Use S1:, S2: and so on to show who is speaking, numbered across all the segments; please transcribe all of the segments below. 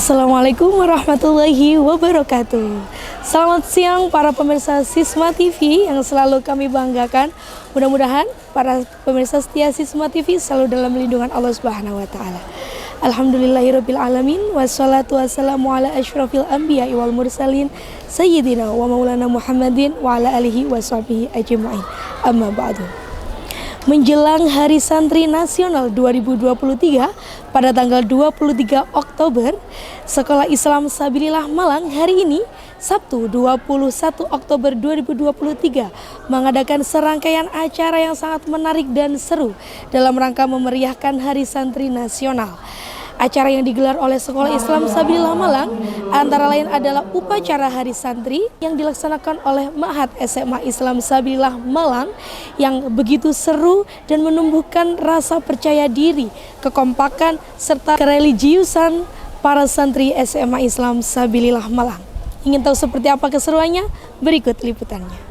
S1: Assalamualaikum warahmatullahi wabarakatuh. Selamat siang para pemirsa Sisma TV yang selalu kami banggakan. Mudah-mudahan para pemirsa setia Sisma TV selalu dalam lindungan Allah Subhanahu wa taala. Alhamdulillahirabbil alamin wassalatu wassalamu ala asyrafil anbiya'i wal mursalin sayyidina wa maulana Muhammadin wa ala alihi washabihi ajmain. Amma ba'du. Menjelang Hari Santri Nasional 2023 pada tanggal 23 Oktober, Sekolah Islam Sabilillah Malang hari ini Sabtu 21 Oktober 2023 mengadakan serangkaian acara yang sangat menarik dan seru dalam rangka memeriahkan Hari Santri Nasional. Acara yang digelar oleh Sekolah Islam Sabilillah Malang antara lain adalah upacara Hari Santri yang dilaksanakan oleh Ma'had SMA Islam Sabilillah Malang yang begitu seru dan menumbuhkan rasa percaya diri, kekompakan, serta kereligiusan para santri SMA Islam Sabilillah Malang. Ingin tahu seperti apa keseruannya? Berikut liputannya.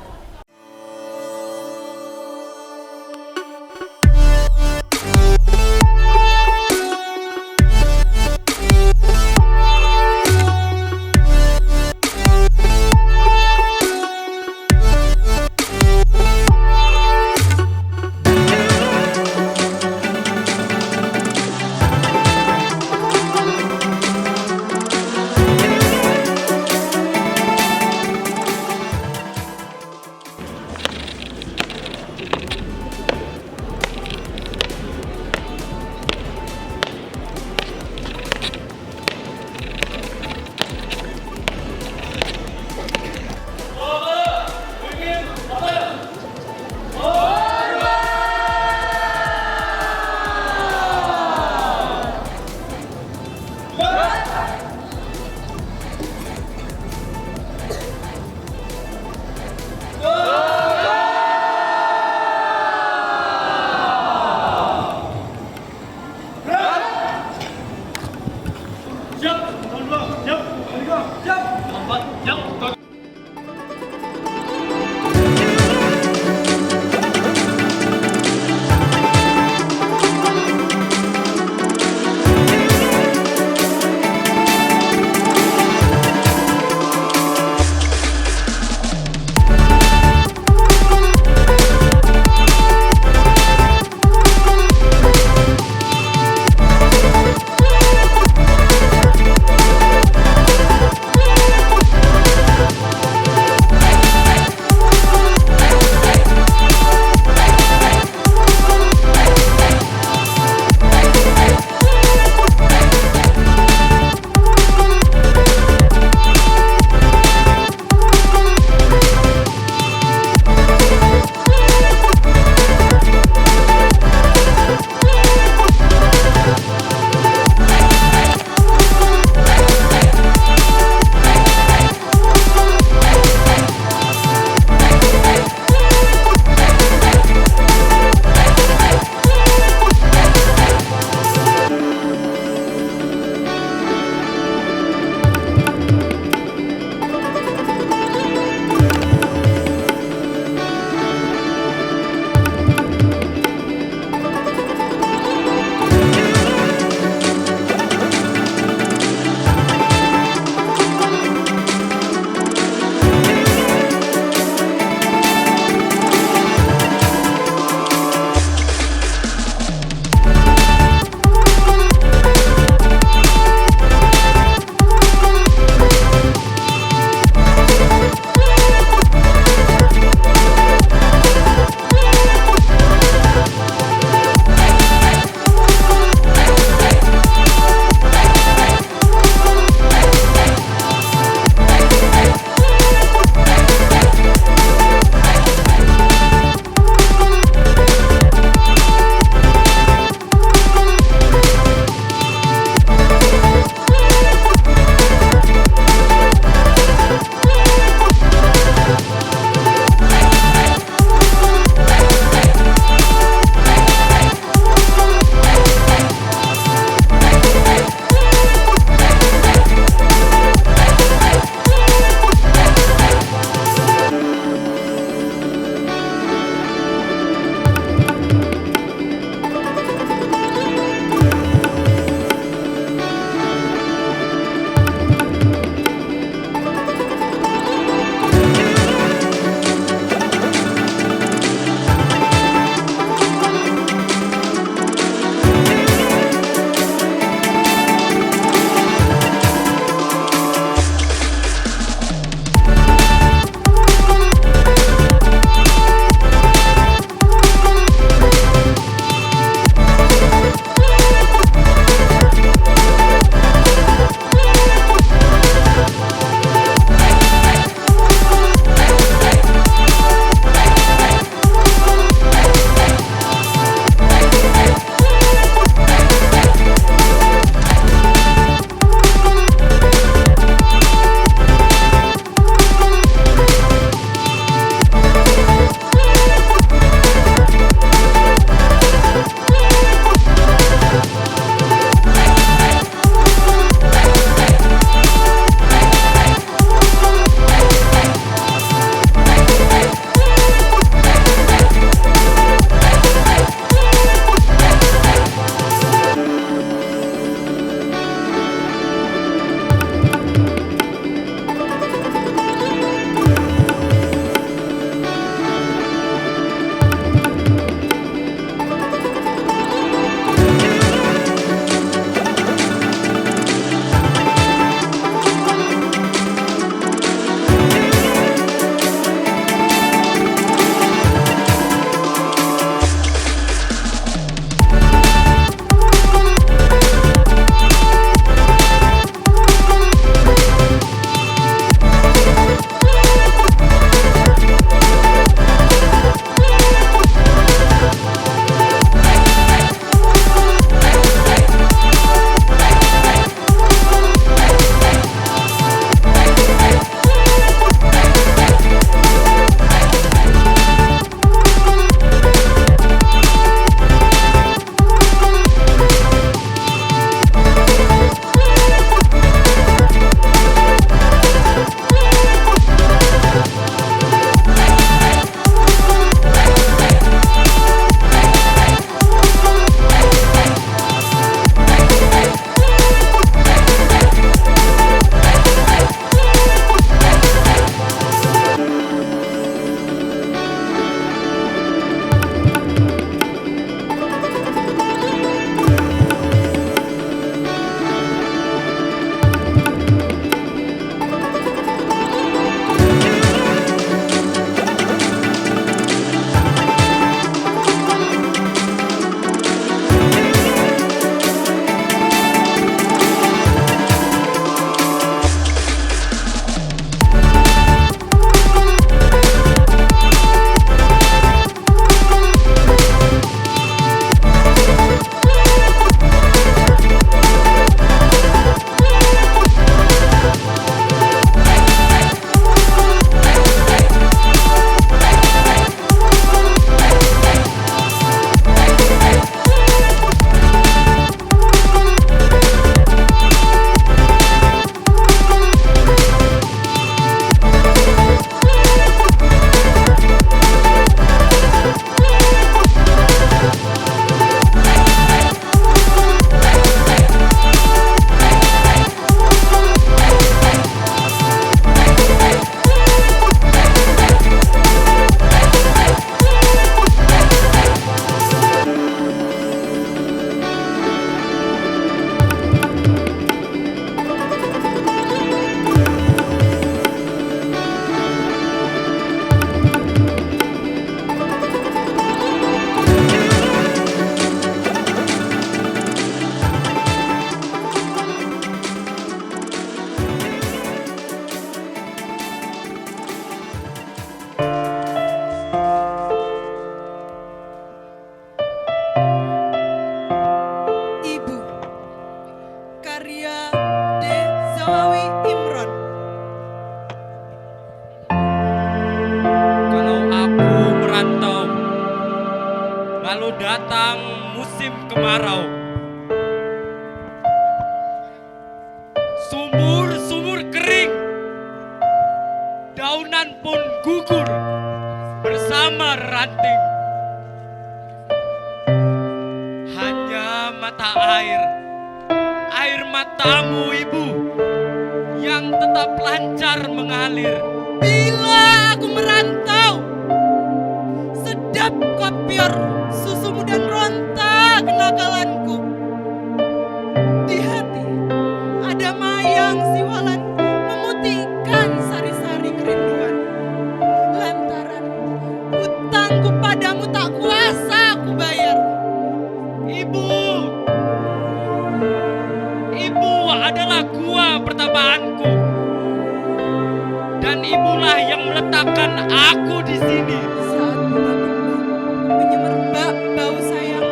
S2: bunga ranting. Hanya mata air matamu Ibu, yang tetap lancar mengalir.
S3: Bila aku merantau, sedap kopior susumu dan ronta kenakalanku. Di hati ada mayang siwalan memutihkan sari-sari kerinduan. Lantaran hutangku padamu tak kuasa aku bayar.
S2: Ibu adalah gua pertamaanku. Dan ibulah yang meletakkan aku di sini.
S3: Saat bunga kembang menyemerbak bau sayang,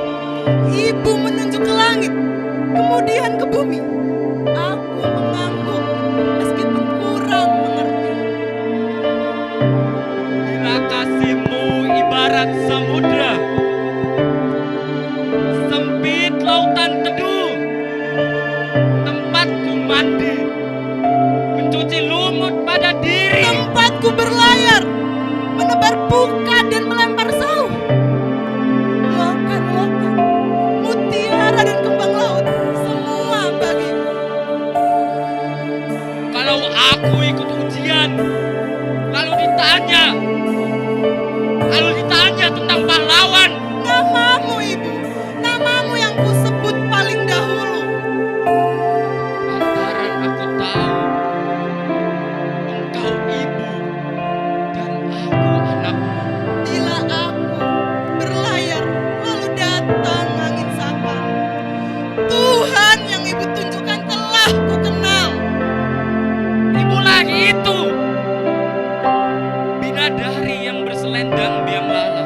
S3: ibu menunjuk ke langit, kemudian ke bumi. Aku mengangguk meskipun kurang mengerti.
S2: Bila kasihmu ibarat samudra, sempit lautan teduh, tempatku mandi, mencuci lumut pada diri.
S3: Tempatku berlayar, menebar pukat dan melempar sauh. Lokan-lokan, mutiara dan kembang laut, semua bagiku.
S2: Kalau aku ikut ujian, lalu ditanya tentang pahlawan,
S3: Namamu ibu, namamu yang kusebut paling dahulu.
S2: lantaran aku tahu engkau ibu dan aku anakmu.
S3: Bila aku berlayar, lalu datang angin saka. Tuhan yang ibu tunjukkan telah ku kenal.
S2: Ibulah itu, bidadari yang berselendang biang lala.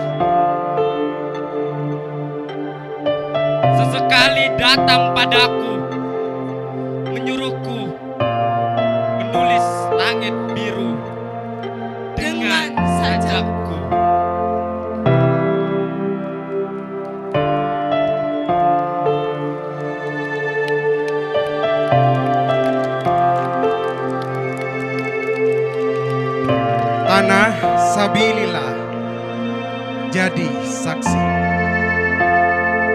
S2: Sesekali datang padaku, menyuruhku menulis langit biru dengan sajakku.
S4: Tanah sabilillah jadi saksi.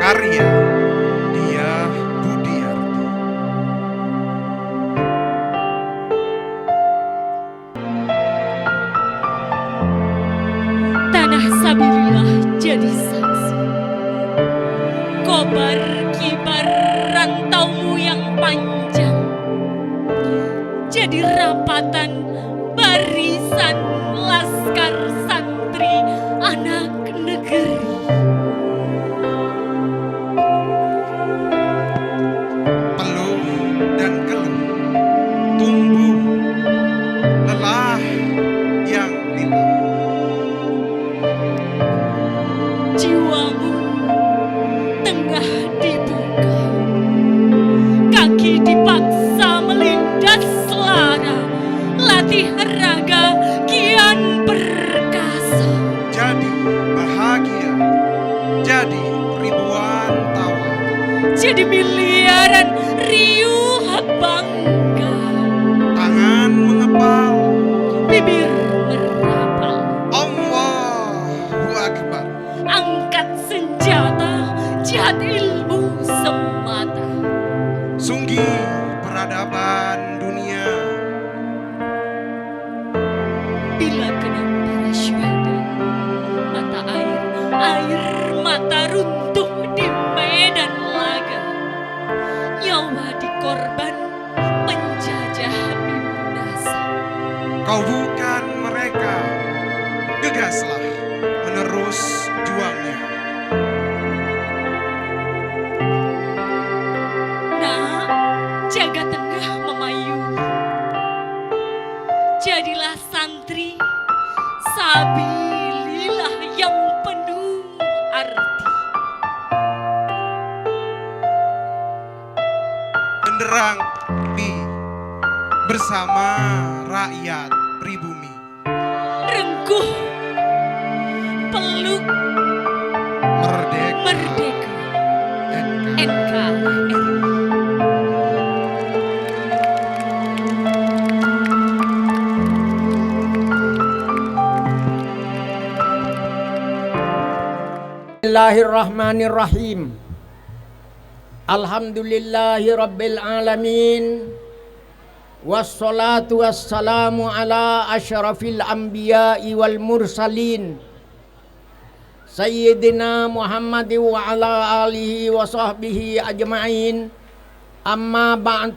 S4: Karya dia Budiarti.
S5: Tanah sabilillah jadi saksi. Kobar kibar rantaumu yang panjang, jadi rapatan barisan laskar santri anak negeri.
S4: Peluh dan keluh tumbuh lelah yang lillah.
S5: Jiwamu tengah dibuka, kaki dipaksa melindas lara, latih raga kian perkasa.
S4: Jadi bahagia, jadi ribuan tawa.
S5: Jadi miliaran riuh bangga,
S4: Tangan mengepal,
S5: bibir merapal,
S4: Allahu Akbar.
S5: angkat senjata, jihad ilmu semata.
S4: Sunggi peradaban dunia.
S5: Bila kenang para syuhada, mata air mata runtuh di medan laga. Nyawa dikorban, penjajah binasa.
S4: Kau bukan mereka, gegaslah menerus juangnya.
S5: Nak, jaga tengah memayungi. Jadilah santri sabilillah yang penuh arti.
S4: Benderang mi bersama rakyat pribumi.
S5: Rengkuh, peluk,
S4: Merdeka,
S5: merdeka, NKRI.
S6: Bismillahirrahmanirrahim. Alhamdulillahi rabbil alamin. Wassalatu wassalamu ala asyrafil anbiya'i wal mursalin. Sayyidina Muhammad wa ala alihi wa sahbihi ajma'in. Amma ba'd.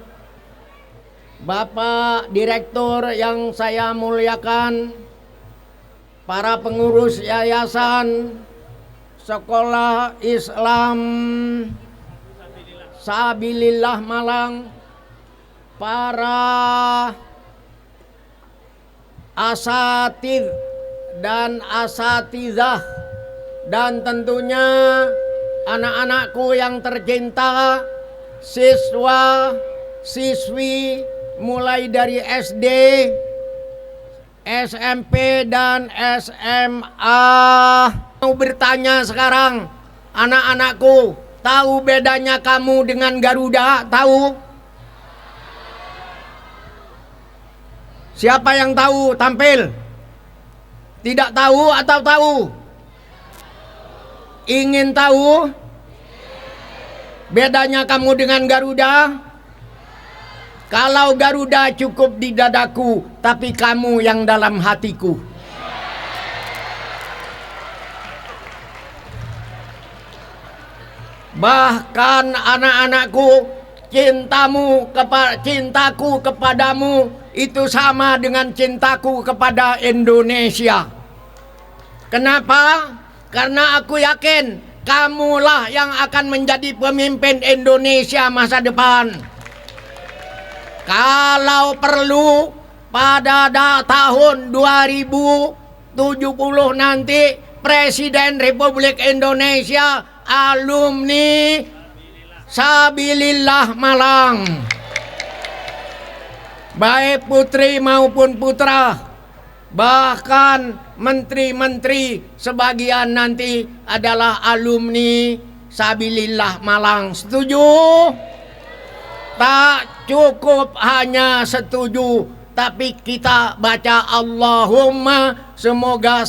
S6: Bapak Direktur yang saya muliakan, para pengurus yayasan Sekolah Islam Sabilillah Malang, para asatidz dan asatizah, dan tentunya anak-anakku yang tercinta, siswa, siswi mulai dari SD, SMP dan SMA. Mau bertanya sekarang, anak-anakku, tahu bedanya kamu dengan Garuda? Tahu? Siapa yang tahu? Tampil. Tidak tahu atau tahu? Ingin tahu bedanya kamu dengan Garuda? Kalau Garuda cukup di dadaku, tapi kamu yang dalam hatiku. Bahkan anak-anakku, cintaku kepadamu itu sama dengan cintaku kepada Indonesia. Kenapa? Karena aku yakin kamulah yang akan menjadi pemimpin Indonesia masa depan. Kalau perlu pada tahun 2070 nanti Presiden Republik Indonesia alumni Sabilillah Malang. Baik putri maupun putra, bahkan menteri-menteri sebagian nanti adalah alumni Sabilillah Malang. Setuju? Tak cukup hanya setuju, tapi kita baca Allahumma, semoga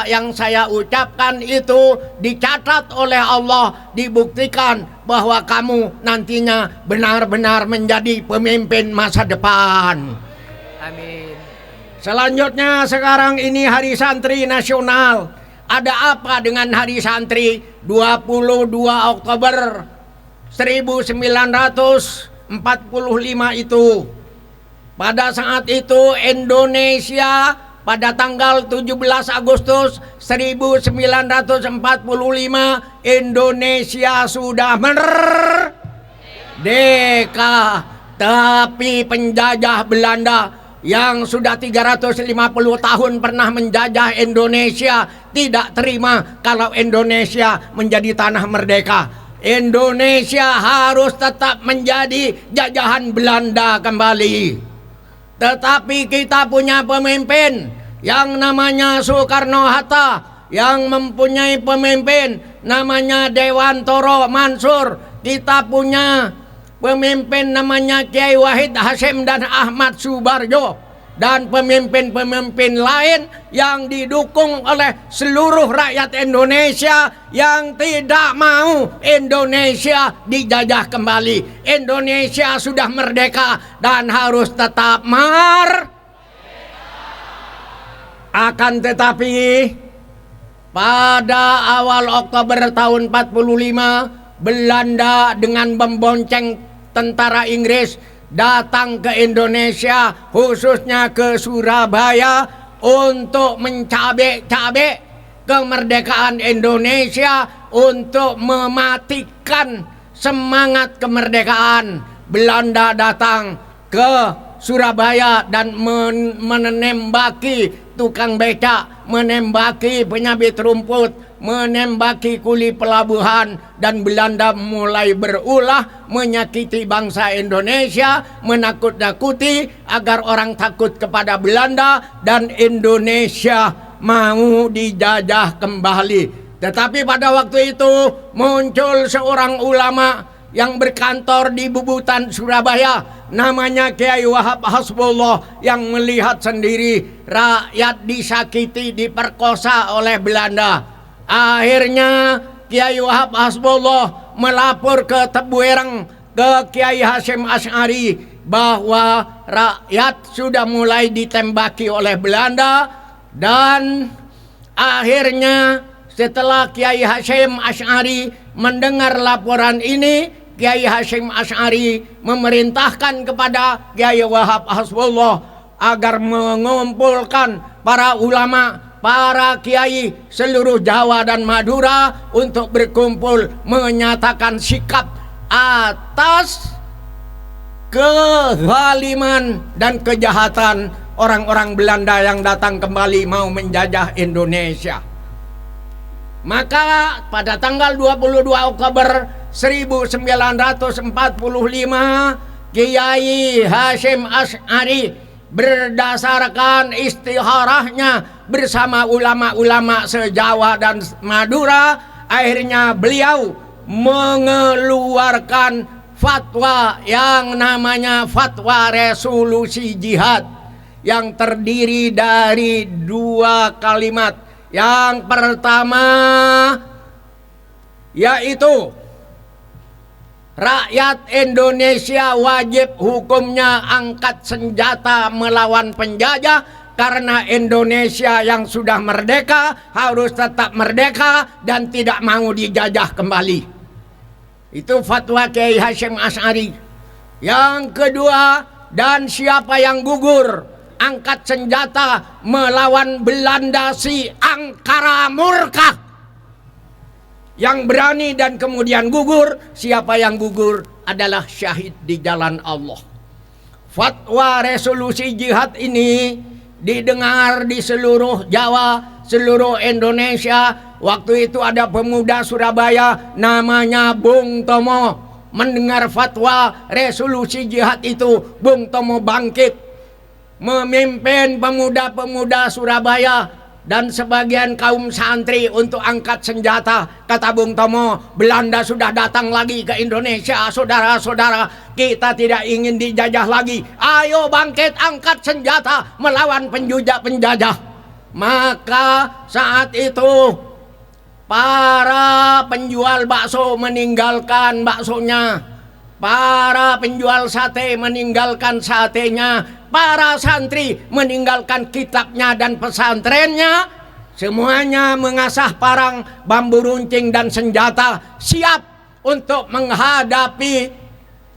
S6: yang saya ucapkan itu dicatat oleh Allah, dibuktikan bahwa kamu nantinya benar-benar menjadi pemimpin masa depan. Amin. Selanjutnya sekarang ini Hari Santri Nasional. Ada apa dengan Hari Santri 22 Oktober 1945 itu? Pada saat itu Indonesia pada tanggal 17 Agustus 1945 Indonesia sudah merdeka. Tapi penjajah Belanda yang sudah 350 tahun pernah menjajah Indonesia tidak terima kalau Indonesia menjadi tanah merdeka. Indonesia harus tetap menjadi jajahan Belanda kembali. Tetapi kita punya pemimpin yang namanya Soekarno-Hatta, yang mempunyai pemimpin namanya Dewantoro Mansur. Kita punya pemimpin namanya Kiai Wahid Hasyim dan Ahmad Subarjo, dan pemimpin-pemimpin lain yang didukung oleh seluruh rakyat Indonesia yang tidak mau Indonesia dijajah kembali. Indonesia sudah merdeka dan harus tetap Akan tetapi pada awal Oktober tahun 45 Belanda dengan membonceng tentara Inggris datang ke Indonesia, khususnya ke Surabaya, untuk mencabik-cabik kemerdekaan Indonesia, untuk mematikan semangat kemerdekaan. Belanda datang ke Surabaya dan menembaki tukang becak, menembaki penyabit rumput, menembaki kuli pelabuhan, dan Belanda mulai berulah menyakiti bangsa Indonesia, menakut-nakuti agar orang takut kepada Belanda dan Indonesia mau dijajah kembali. Tetapi pada waktu itu muncul seorang ulama yang berkantor di Bubutan, Surabaya, namanya Kiai Wahab Hasbullah, yang melihat sendiri rakyat disakiti, diperkosa oleh Belanda. Akhirnya Kiai Wahab Hasbullah melapor ke Tebuireng ke Kiai Hasyim Asy'ari bahwa rakyat sudah mulai ditembaki oleh Belanda, dan akhirnya setelah Kiai Hasyim Asy'ari mendengar laporan ini, Kiai Hasyim Asy'ari memerintahkan kepada Kiai Wahab Hasbullah agar mengumpulkan para ulama, para kiai seluruh Jawa dan Madura untuk berkumpul menyatakan sikap atas kezaliman dan kejahatan orang-orang Belanda yang datang kembali mau menjajah Indonesia. Maka pada tanggal 22 Oktober 1945, Kiai Hasyim Asy'ari berdasarkan istiharahnya bersama ulama-ulama se-Jawa dan Madura, akhirnya beliau mengeluarkan fatwa yang namanya Fatwa Resolusi Jihad, yang terdiri dari 2 kalimat. Yang pertama yaitu rakyat Indonesia wajib hukumnya angkat senjata melawan penjajah, karena Indonesia yang sudah merdeka harus tetap merdeka dan tidak mau dijajah kembali. Itu fatwa Kiai Hasyim Asy'ari. Yang kedua, dan siapa yang gugur angkat senjata melawan Belanda si angkara murka, yang berani dan kemudian gugur, siapa yang gugur adalah syahid di jalan Allah. Fatwa Resolusi Jihad ini didengar di seluruh Jawa, seluruh Indonesia. Waktu itu ada pemuda Surabaya namanya Bung Tomo. Mendengar fatwa Resolusi Jihad itu, Bung Tomo bangkit, memimpin pemuda-pemuda Surabaya dan sebagian kaum santri untuk angkat senjata. Kata Bung Tomo, Belanda sudah datang lagi ke Indonesia, saudara-saudara, kita tidak ingin dijajah lagi. Ayo bangkit, angkat senjata melawan penjajah. Maka saat itu para penjual bakso meninggalkan baksonya, para penjual sate meninggalkan satenya, para santri meninggalkan kitabnya dan pesantrennya. Semuanya mengasah parang, bambu runcing dan senjata, siap untuk menghadapi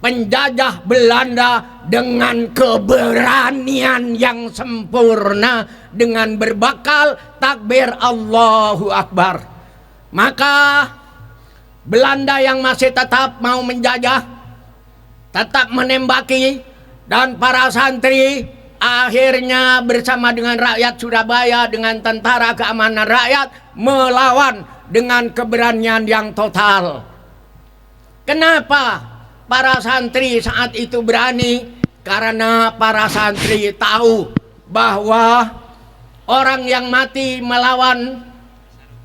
S6: penjajah Belanda dengan keberanian yang sempurna, dengan berbekal takbir Allahu Akbar. Maka Belanda yang masih tetap mau menjajah tetap menembaki, dan para santri akhirnya bersama dengan rakyat Surabaya, dengan tentara keamanan rakyat, melawan dengan keberanian yang total. Kenapa para santri saat itu berani? Karena para santri tahu bahwa orang yang mati melawan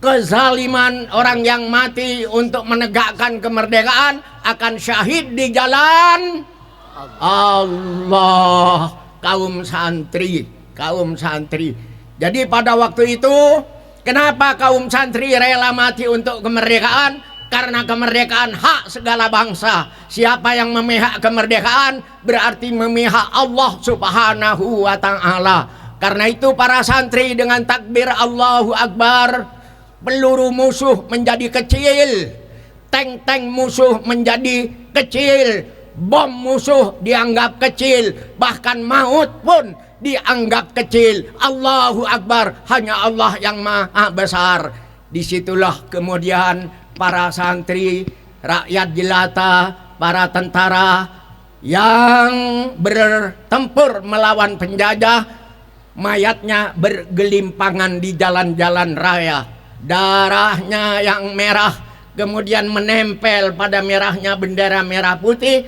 S6: kezaliman, orang yang mati untuk menegakkan kemerdekaan akan syahid di jalan Allah. Kaum santri. Jadi pada waktu itu, kenapa kaum santri rela mati untuk kemerdekaan? Karena kemerdekaan hak segala bangsa. Siapa yang memihak kemerdekaan berarti memihak Allah Subhanahu wa ta'ala. Karena itu para santri dengan takbir Allahu Akbar, peluru musuh menjadi kecil, tank-tank musuh menjadi kecil, bom musuh dianggap kecil, bahkan maut pun dianggap kecil. Allahu Akbar, hanya Allah yang maha besar. Disitulah kemudian para santri, rakyat jelata, para tentara yang bertempur melawan penjajah, mayatnya bergelimpangan di jalan-jalan raya. Darahnya yang merah kemudian menempel pada merahnya bendera merah putih,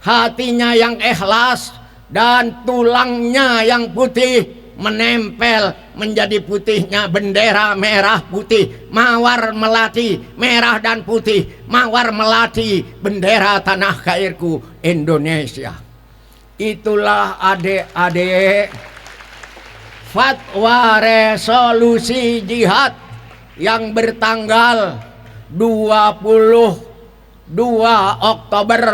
S6: hatinya yang ikhlas dan tulangnya yang putih menempel menjadi putihnya bendera merah putih. Mawar melati merah dan putih, mawar melati bendera tanah airku Indonesia. Itulah adik-adik fatwa resolusi jihad yang bertanggal Oktober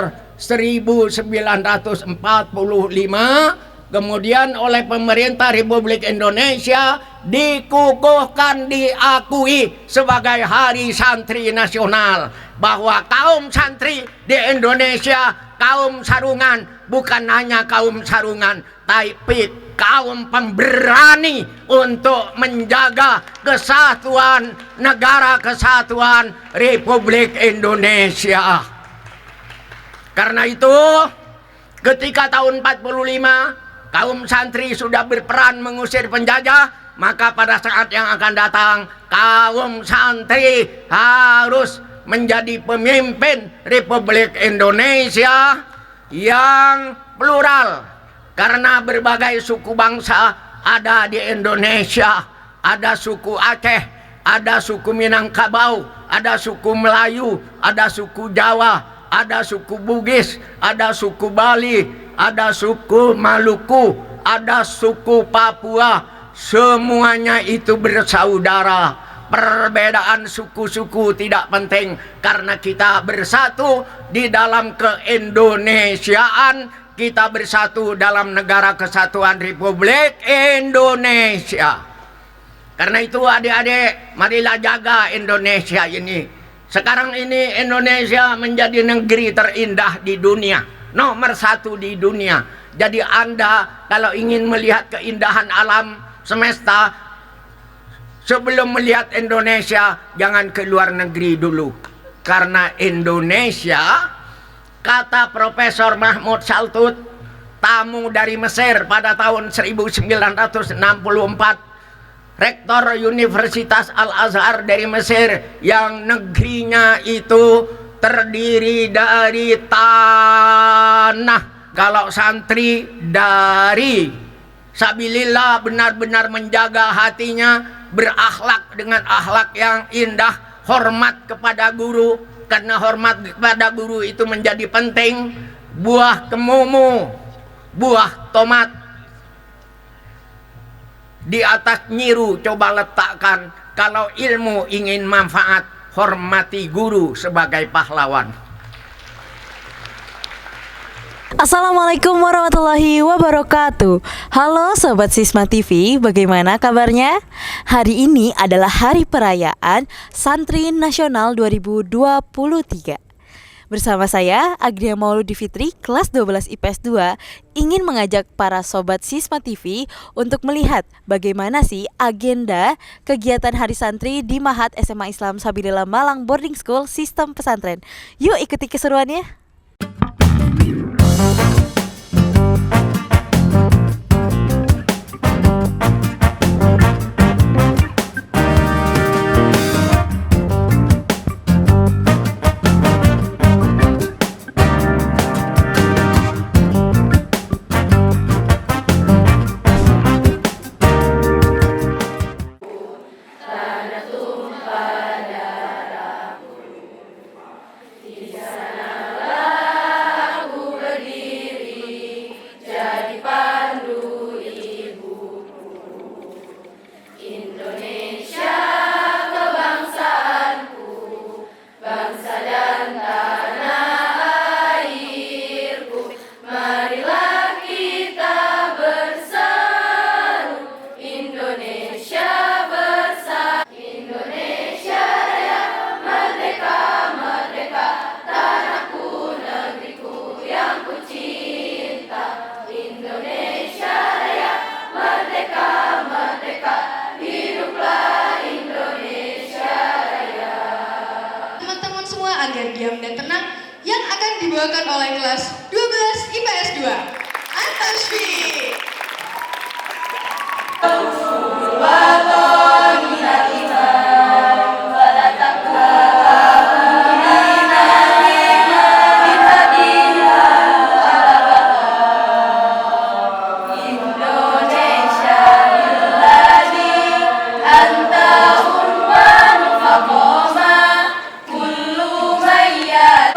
S6: 1945, kemudian oleh pemerintah Republik Indonesia dikukuhkan, diakui sebagai Hari Santri Nasional, bahwa kaum santri di Indonesia, kaum sarungan, bukan hanya kaum sarungan, tapi kaum pemberani untuk menjaga kesatuan negara kesatuan Republik Indonesia. Karena itu, ketika tahun 45 kaum santri sudah berperan mengusir penjajah, maka pada saat yang akan datang kaum santri harus menjadi pemimpin Republik Indonesia yang plural. Karena berbagai suku bangsa ada di Indonesia. Ada suku Aceh, ada suku Minangkabau, ada suku Melayu, ada suku Jawa, ada suku Bugis, ada suku Bali, ada suku Maluku, ada suku Papua. Semuanya itu bersaudara. Perbedaan suku-suku tidak penting, karena kita bersatu di dalam keindonesiaan. Kita bersatu dalam negara kesatuan Republik Indonesia. Karena itu adik-adik, marilah jaga Indonesia ini. Sekarang ini Indonesia menjadi negeri terindah di dunia, nomor 1 di dunia. Jadi Anda kalau ingin melihat keindahan alam semesta, sebelum melihat Indonesia, jangan ke luar negeri dulu. Karena Indonesia, kata Profesor Mahmud Saltut, tamu dari Mesir pada tahun 1964, rektor Universitas Al-Azhar dari Mesir, yang negerinya itu terdiri dari tanah. Kalau santri dari sabilillah benar-benar menjaga hatinya, berakhlak dengan akhlak yang indah, hormat kepada guru. Karena hormat kepada guru itu menjadi penting. Buah kemumu, buah tomat di atas nyiru coba letakkan. Kalau ilmu ingin manfaat, hormati guru sebagai pahlawan.
S7: Assalamualaikum warahmatullahi wabarakatuh. Halo Sobat Sisma TV, bagaimana kabarnya? Hari ini adalah Hari Perayaan Santri Nasional 2023. Bersama saya, Agria Mauludi Fitri, kelas 12 IPS 2, ingin mengajak para Sobat Sisma TV untuk melihat bagaimana sih agenda kegiatan Hari Santri di Mahat SMA Islam Sabilillah Malang Boarding School Sistem Pesantren. Yuk ikuti keseruannya.
S8: agar diam dan tenang yang akan dibawakan oleh kelas 12 IPS 2. Antasfi.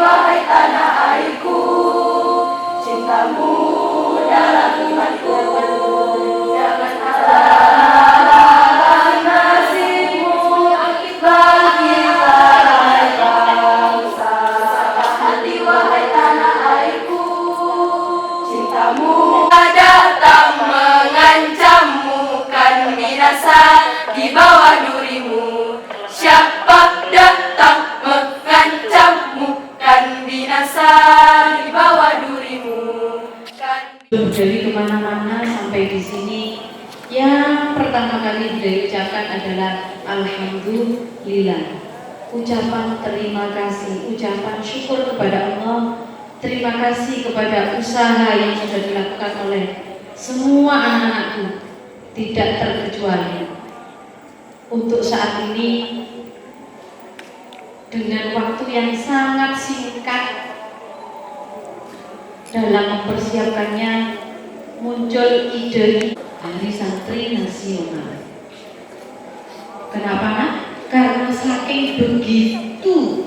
S9: Wahai tanah airku, di bawah durimu. Siapa datang mengancammu, kan binasa di bawah durimu.
S10: Dari kemana-mana sampai di sini, yang pertama kali diucapkan adalah Alhamdulillah. Ucapan terima kasih, ucapan syukur kepada Allah. Terima kasih kepada usaha yang sudah dilakukan oleh semua anak-anakku, tidak terkecuali. Untuk saat ini, dengan waktu yang sangat singkat dalam mempersiapkannya, muncul ide Hari Santri Nasional. Kenapa, Nak? Karena saking begitu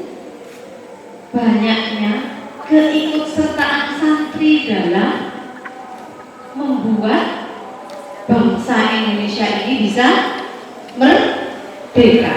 S10: banyaknya keikutsertaan santri dalam membuat bangsa Indonesia ini bisa merdeka.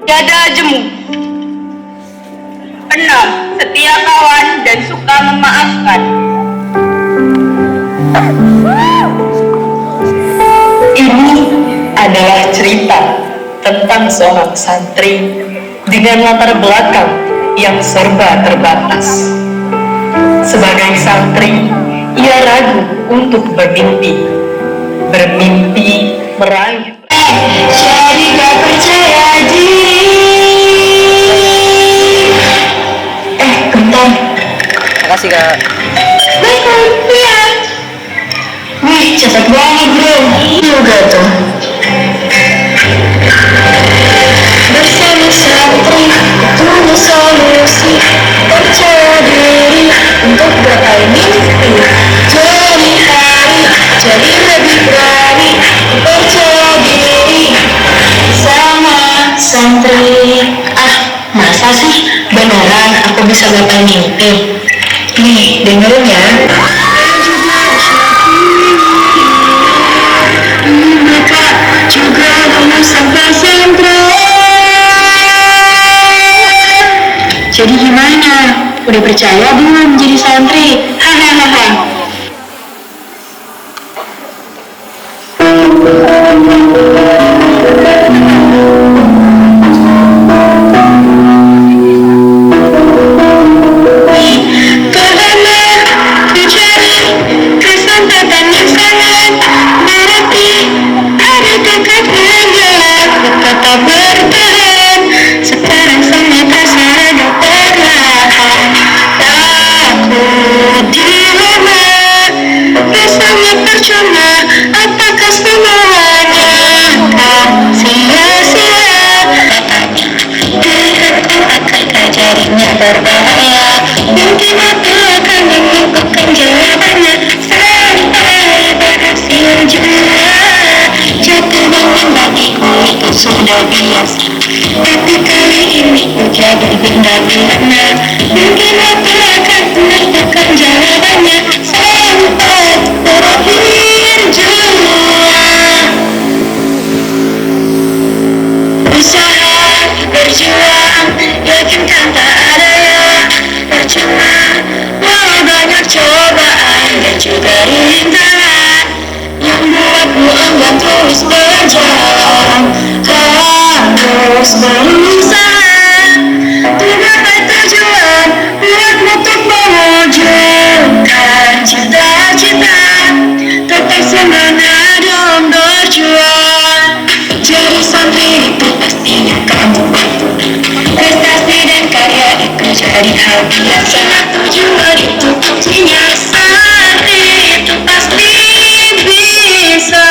S11: Dada jemu. 6. Setia kawan dan suka memaafkan. Ini adalah cerita tentang seorang santri dengan latar belakang yang serba terbatas. Sebagai santri, ia ragu untuk bermimpi meraih. Jadi gak percaya diri. Bentar.
S12: Makasih kak.
S11: Baik, lihat. Wih, cepet banget bro. Juga tuh. Bersama santri, ketemu solusi. Percaya diri untuk meraih mimpi. Jadi hari, jadi lebih berani. Percaya diri sama santri. Masa sih? Beneran aku bisa gapai mimpi? Nih, dengerin ya. Bapak juga lulusan pesantren. Jadi gimana? Udah percaya belum jadi santri? Hahaha. Mungkin aku akan menemukan jawabannya sampai berhasil juga. Jatuh bangun bagiku itu sudah biasa, tapi kali ini jadi benda bermakna. Mungkin aku akan menemukan jawabannya sampai berakhir juga. Usaha, berjuang, yakinkan tak ada yang percuma. Walau banyak cobaan dan juga rintangan yang buatmu enggan terus berjalan, harus berusaha untuk gapai tujuan, buatmu untuk mewujudkan cita-cita. Tetap semangat dalam berjuang. Jadi santri itu pastinya kamu mampu. Prestasi dan karya itu jadi hal biasa. Tujuan itu kuncinya, santri itu pasti bisa.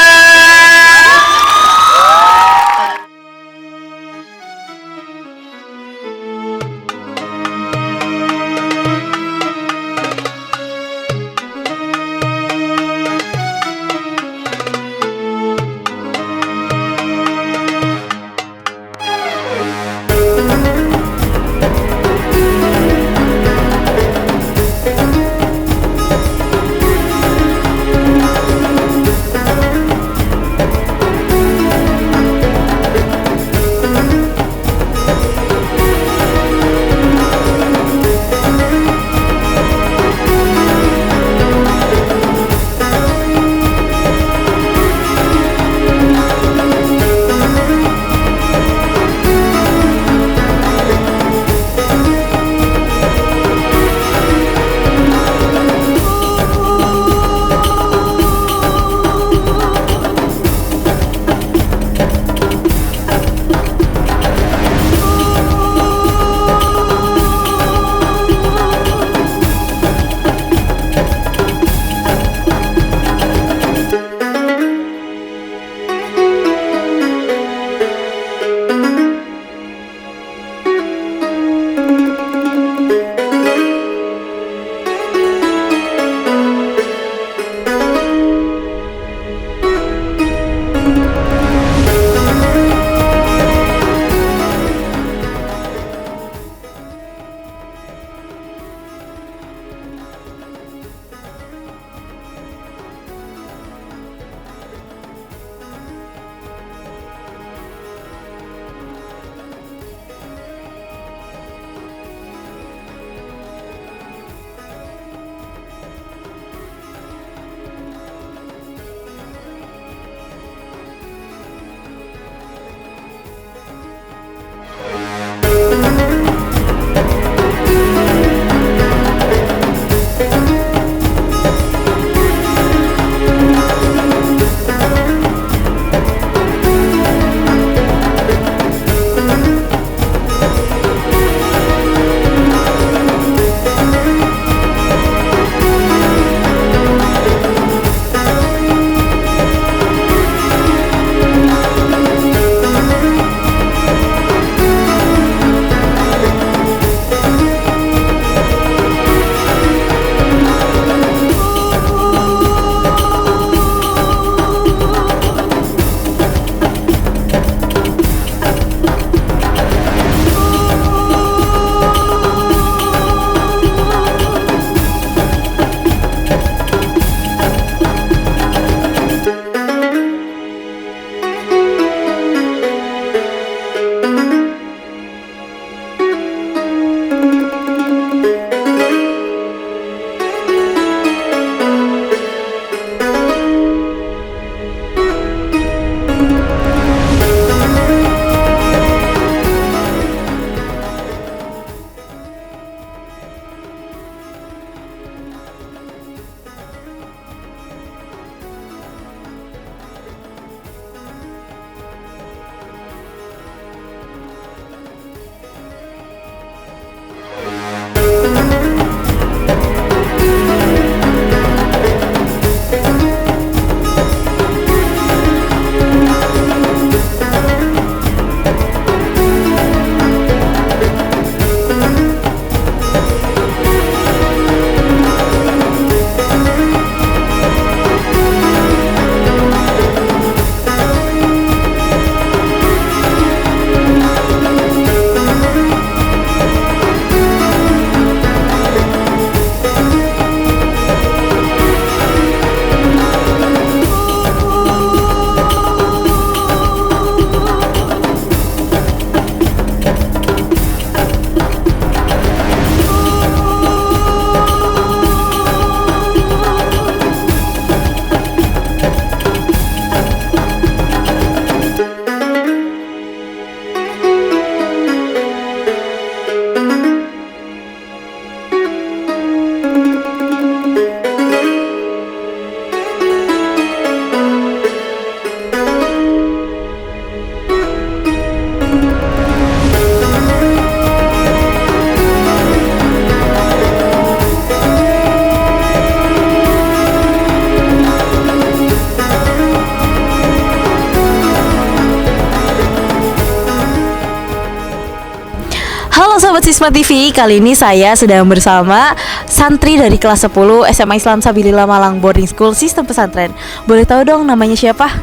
S7: Halo Sobat Sisma TV, kali ini saya sedang bersama santri dari kelas 10 SMA Islam Sabilillah Malang Boarding School Sistem Pesantren. Boleh tahu dong namanya siapa?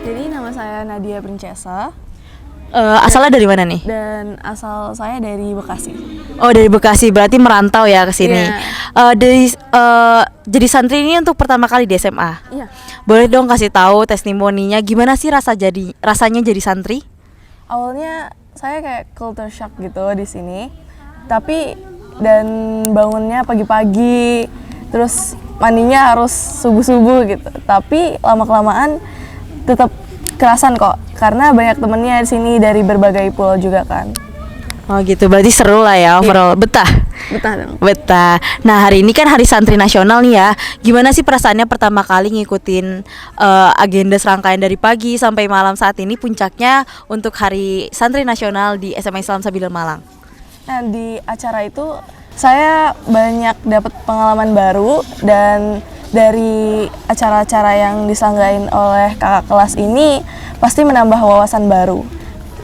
S13: Jadi nama saya Nadia Princesa.
S7: Asalnya dari mana nih?
S13: Dan asal saya dari Bekasi.
S7: Oh, dari Bekasi, berarti merantau ya ke sini. Jadi santri ini untuk pertama kali di SMA.
S13: Iya.
S7: Boleh dong kasih tahu testimoninya gimana sih rasanya jadi santri?
S13: Awalnya saya kayak culture shock gitu di sini. Dan bangunnya pagi-pagi, terus mandinya harus subuh-subuh gitu. Tapi lama-kelamaan tetap kerasan kok, karena banyak temennya di sini dari berbagai pulau juga kan.
S7: Oh gitu, berarti seru lah ya overall. Betah
S13: dong.
S7: Betah. Nah, hari ini kan Hari Santri Nasional nih ya. Gimana sih perasaannya pertama kali ngikutin agenda serangkaian dari pagi sampai malam saat ini, puncaknya untuk Hari Santri Nasional di SMA Islam Sabilillah Malang?
S13: Nah, di acara itu saya banyak dapat pengalaman baru, dan dari acara-acara yang diselenggarain oleh kakak kelas ini pasti menambah wawasan baru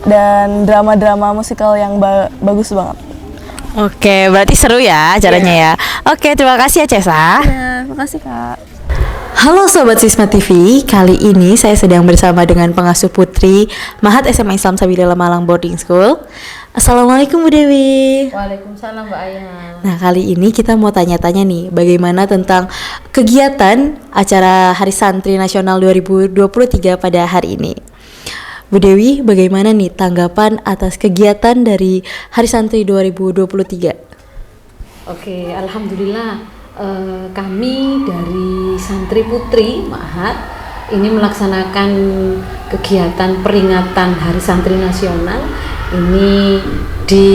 S13: dan drama-drama musikal yang bagus banget.
S7: Oke, berarti seru ya acaranya ya. Oke, terima kasih ya Cesa.
S13: Ya, makasih Kak.
S7: Halo Sobat Sisma TV, kali ini saya sedang bersama dengan pengasuh putri Mahat SMA Islam Sabilillah Malang Boarding School. Assalamualaikum Bu Dewi.
S14: Waalaikumsalam Mbak Ayah.
S7: Nah, kali ini kita mau tanya-tanya nih, bagaimana tentang kegiatan acara Hari Santri Nasional 2023 pada hari ini. Bu Dewi, bagaimana nih tanggapan atas kegiatan dari Hari Santri 2023?
S14: Oke, alhamdulillah kami dari Santri Putri Mahat ini melaksanakan kegiatan peringatan Hari Santri Nasional ini di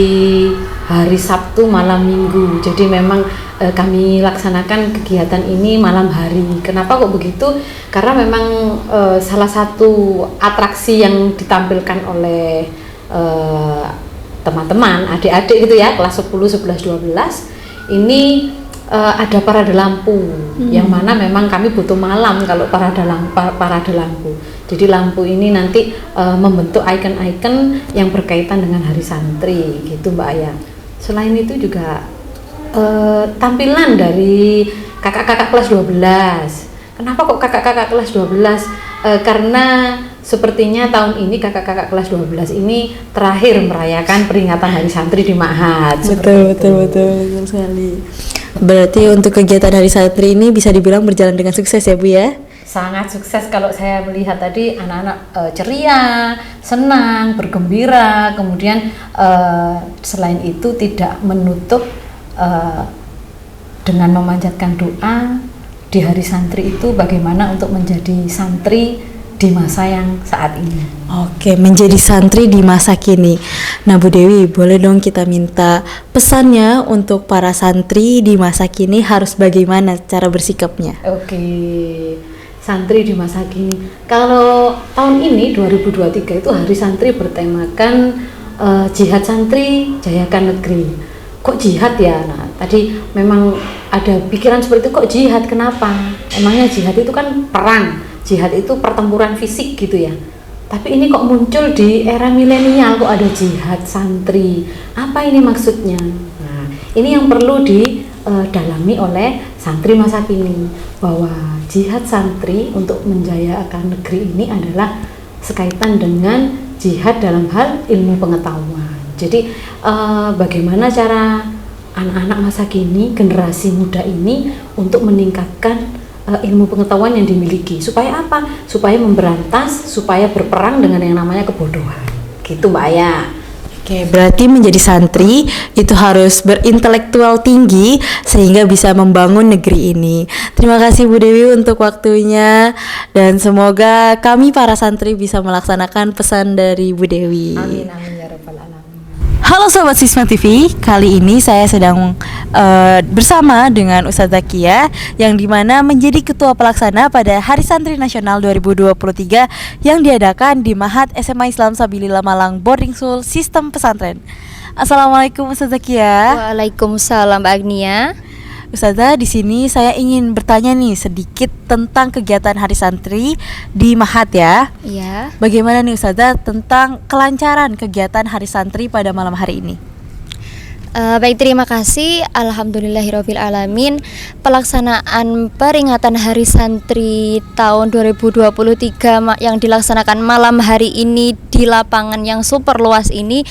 S14: hari Sabtu malam Minggu. Jadi memang kami laksanakan kegiatan ini malam hari. Kenapa kok begitu? Karena memang salah satu atraksi yang ditampilkan oleh teman-teman, adik-adik gitu ya, kelas 10, 11, 12 ini ada parade lampu, yang mana memang kami butuh malam kalau parade lampu. Jadi lampu ini nanti membentuk ikon-ikon yang berkaitan dengan Hari Santri gitu Mbak Ayah. Selain itu juga tampilan dari kakak-kakak kelas 12. Kenapa kok kakak-kakak kelas 12? Karena sepertinya tahun ini kakak-kakak kelas 12 ini terakhir merayakan peringatan Hari Santri di Mahat.
S7: Betul sekali. Berarti untuk kegiatan Hari Santri ini bisa dibilang berjalan dengan sukses ya Bu ya?
S14: Sangat sukses kalau saya melihat tadi anak-anak ceria, senang, bergembira, kemudian selain itu tidak menutup dengan memanjatkan doa di Hari Santri itu bagaimana untuk menjadi santri di masa yang saat ini.
S7: Oke, menjadi santri di masa kini. Nah Bu Dewi, boleh dong kita minta pesannya untuk para santri di masa kini harus bagaimana cara bersikapnya?
S14: Oke, santri di masa kini. Kalau tahun ini 2023 itu Hari Santri bertemakan jihad santri, jayakan negeri. Kok jihad ya? Nah, tadi memang ada pikiran seperti itu, kok jihad? Kenapa? Emangnya jihad itu kan perang, jihad itu pertempuran fisik gitu ya. Tapi ini kok muncul di era milenial, kok ada jihad santri? Apa ini maksudnya? Nah, ini yang perlu didalami oleh santri masa kini, bahwa jihad santri untuk menjayakan negeri ini adalah sekaitan dengan jihad dalam hal ilmu pengetahuan. Jadi bagaimana cara anak-anak masa kini, generasi muda ini untuk meningkatkan ilmu pengetahuan yang dimiliki, supaya apa? Supaya memberantas, supaya berperang dengan yang namanya kebodohan. Gitu Mbak Ayah.
S7: Oke, berarti menjadi santri itu harus berintelektual tinggi sehingga bisa membangun negeri ini. Terima kasih Bu Dewi untuk waktunya, dan semoga kami para santri bisa melaksanakan pesan dari Bu Dewi.
S14: Amin amin ya rabbal alamin.
S7: Halo Sobat Sisma TV, kali ini saya sedang bersama dengan Ustadz Zakia yang dimana menjadi ketua pelaksana pada Hari Santri Nasional 2023 yang diadakan di Mahat SMA Islam Sabilillah Malang Boarding School Sistem Pesantren. Assalamualaikum Ustadz Zakia.
S15: Waalaikumsalam Mbak Agnia.
S7: Ustazah, di sini saya ingin bertanya nih sedikit tentang kegiatan Hari Santri di Mahat ya.
S15: Iya.
S7: Bagaimana nih Ustazah tentang kelancaran kegiatan Hari Santri pada malam hari ini?
S15: Baik, terima kasih. Alhamdulillahirabbil alamin. Pelaksanaan peringatan Hari Santri tahun 2023 yang dilaksanakan malam hari ini di lapangan yang super luas ini,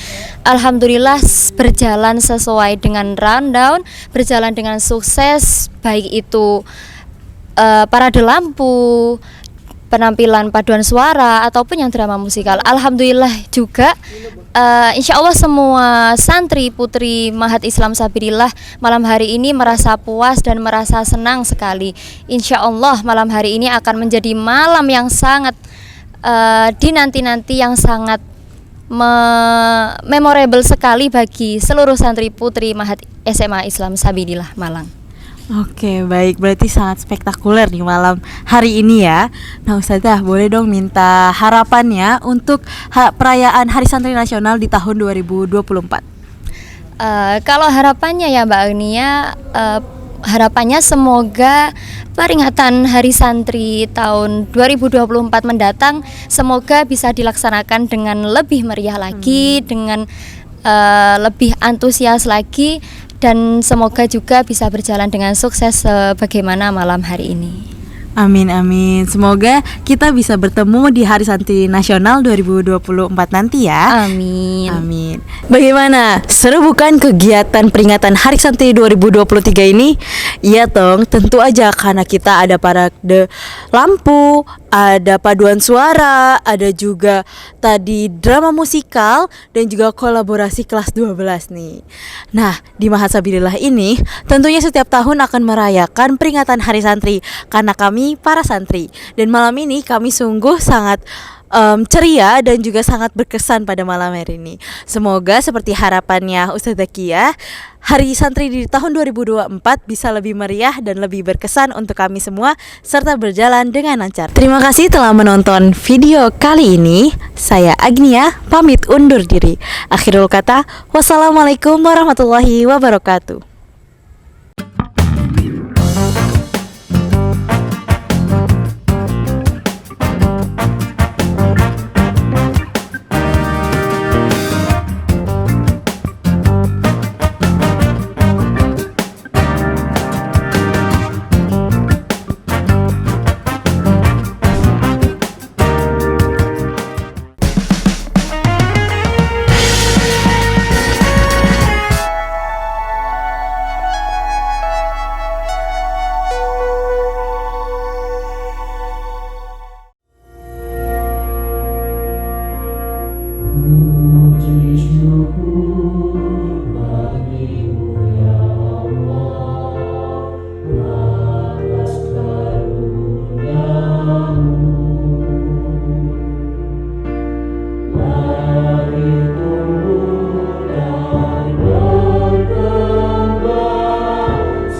S15: alhamdulillah berjalan sesuai dengan rundown, berjalan dengan sukses, baik itu parade lampu, penampilan paduan suara ataupun yang drama musikal. Alhamdulillah juga insya Allah semua santri putri Mahat Islam Sabilillah malam hari ini merasa puas dan merasa senang sekali. Insya Allah malam hari ini akan menjadi malam yang sangat dinanti-nanti, yang sangat memorable sekali bagi seluruh santri putri Mahat SMA Islam Sabilillah Malang.
S7: Oke, baik. Berarti sangat spektakuler di malam hari ini ya. Nah, Ustazah, boleh dong minta harapannya untuk perayaan Hari Santri Nasional di tahun 2024?
S15: Kalau harapannya ya Mbak Agnia, harapannya semoga peringatan Hari Santri tahun 2024 mendatang semoga bisa dilaksanakan dengan lebih meriah lagi, dengan lebih antusias lagi, dan semoga juga bisa berjalan dengan sukses sebagaimana malam hari ini.
S7: Amin, amin. Semoga kita bisa bertemu di Hari Santri Nasional 2024 nanti ya.
S15: Amin.
S7: Amin. Bagaimana? Seru bukan kegiatan peringatan Hari Santri 2023 ini? Iya dong, tentu aja, karena kita ada parade lampu, ada paduan suara, ada juga tadi drama musikal, dan juga kolaborasi kelas 12 nih. Nah, di Mahat Sabilillah ini tentunya setiap tahun akan merayakan peringatan Hari Santri karena kami para santri. Dan malam ini kami sungguh sangat ceria dan juga sangat berkesan pada malam hari ini. Semoga seperti harapannya Ustazah Kia, Hari Santri di tahun 2024 bisa lebih meriah dan lebih berkesan untuk kami semua serta berjalan dengan lancar. Terima kasih telah menonton video kali ini. Saya Agnia pamit undur diri. Akhirul kata, wassalamualaikum warahmatullahi wabarakatuh.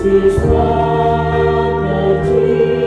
S16: Siswa tercinta.